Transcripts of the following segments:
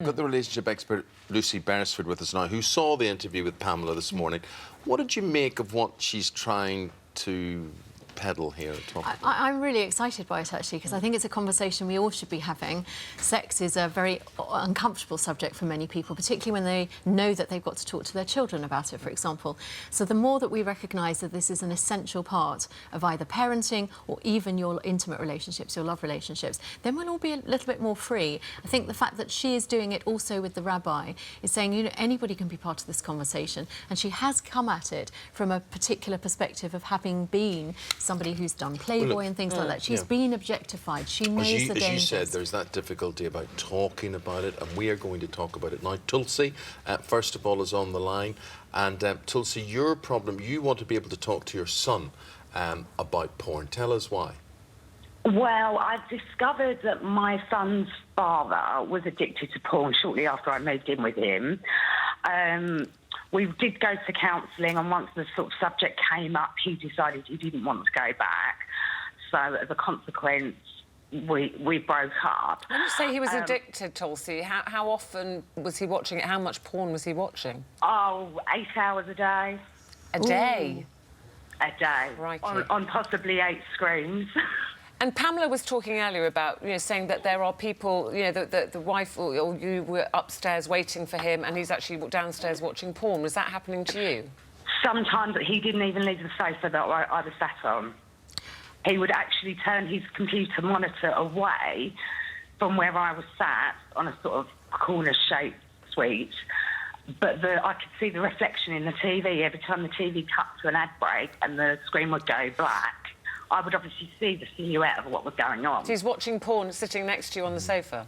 We've got the relationship expert Lucy Beresford with us now, who saw the interview with Pamela this morning. What did you make of what she's trying to peddle here? I'm really excited by it, actually, because I think it's a conversation we all should be having. Sex is a very uncomfortable subject for many people, particularly when they know that they've got to talk to their children about it, for example. So the more that we recognise that this is an essential part of either parenting or even your intimate relationships, your love relationships, then we'll all be a little bit more free. I think the fact that she is doing it also with the rabbi is saying, you know, anybody can be part of this conversation, and she has come at it from a particular perspective of having been somebody who's done Playboy and things like that. She's been objectified. She knows the dangers. As you said, there's that difficulty about talking about it, and we are going to talk about it now. Tulsi, first of all, is on the line. And Tulsi, your problem, you want to be able to talk to your son about porn. Tell us why. Well, I've discovered that my son's father was addicted to porn shortly after I moved in with him. We did go to counselling, and once the sort of subject came up, he decided he didn't want to go back. So as a consequence, we broke up. When you say he was addicted, Tulsi, how often was he watching it? How much porn was he watching? Oh, 8 hours a day. A day? A day. Right. On possibly 8 screens. And Pamela was talking earlier about, you know, saying that there are people, you know, the wife or you were upstairs waiting for him and he's actually downstairs watching porn. Was that happening to you? Sometimes he didn't even leave the sofa that I was sat on. He would actually turn his computer monitor away from where I was sat on a sort of corner-shaped suite. But I could see the reflection in the TV every time the TV cut to an ad break and the screen would go black. I would obviously see the silhouette of what was going on. So he's watching porn sitting next to you on the sofa?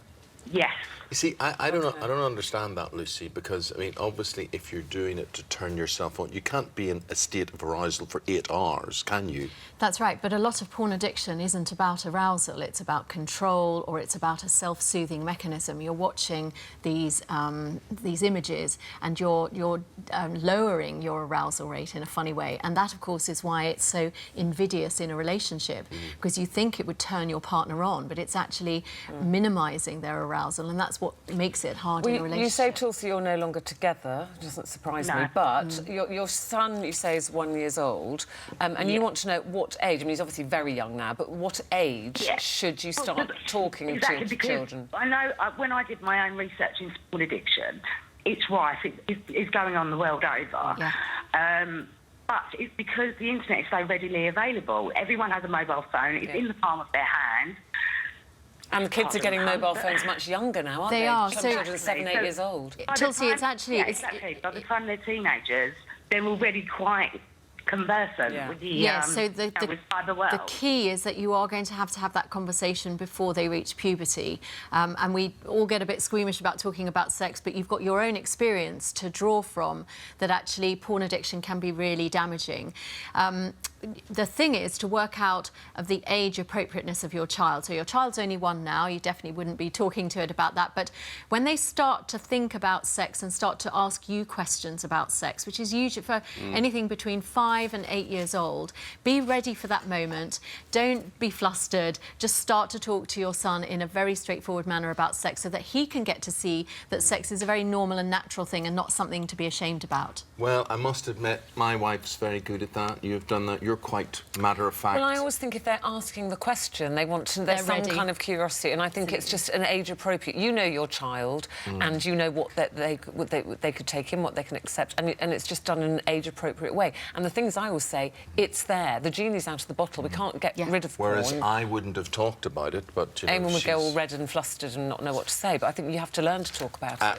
Yes. You see, I don't understand that, Lucy, because, I mean, obviously, if you're doing it to turn yourself on, you can't be in a state of arousal for 8 hours, can you? That's right, but a lot of porn addiction isn't about arousal, it's about control, or it's about a self-soothing mechanism. You're watching these images and you're lowering your arousal rate in a funny way, and that, of course, is why it's so invidious in a relationship, because you think it would turn your partner on, but it's actually minimising their arousal, and that's what makes it hard in a relationship. You say, Tulsi, you're no longer together. It doesn't surprise me. But your son, you say, is 1 year old, and you want to know what age. I mean, he's obviously very young now, but what age should you start talking to children? I know when I did my own research in porn addiction, it's rife. It's going on the world over. Yeah. But it's because the internet is so readily available. Everyone has a mobile phone. It's in the palm of their hand. And the kids are getting mobile phones much younger now, aren't they? They are. Some children are 7, 8 years old. Tulsi, it's actually... Yeah, exactly. By the time they're teenagers, they're already quite conversant with the the key is that you are going to have that conversation before they reach puberty, and we all get a bit squeamish about talking about sex, but you've got your own experience to draw from that actually porn addiction can be really damaging. The thing is to work out of the age appropriateness of your child. So your child's only 1 now, you definitely wouldn't be talking to it about that, but when they start to think about sex and start to ask you questions about sex, which is usually for anything between 5 and 8 years old, be ready for that moment. Don't be flustered. Just start to talk to your son in a very straightforward manner about sex so that he can get to see that sex is a very normal and natural thing and not something to be ashamed about. Well, I must admit, my wife's very good at that. You've done that. You're quite matter-of-fact. Well, I always think if they're asking the question, they want to... There's some kind of curiosity, and I think it's just an age-appropriate... You know your child, and you know what they could take in, what they can accept, and it's just done in an age-appropriate way. And the thing is, I always say, it's there. The genie's out of the bottle. We can't get rid of porn. Whereas I wouldn't have talked about it, but, you know, Eamon would go all red and flustered and not know what to say, but I think you have to learn to talk about it.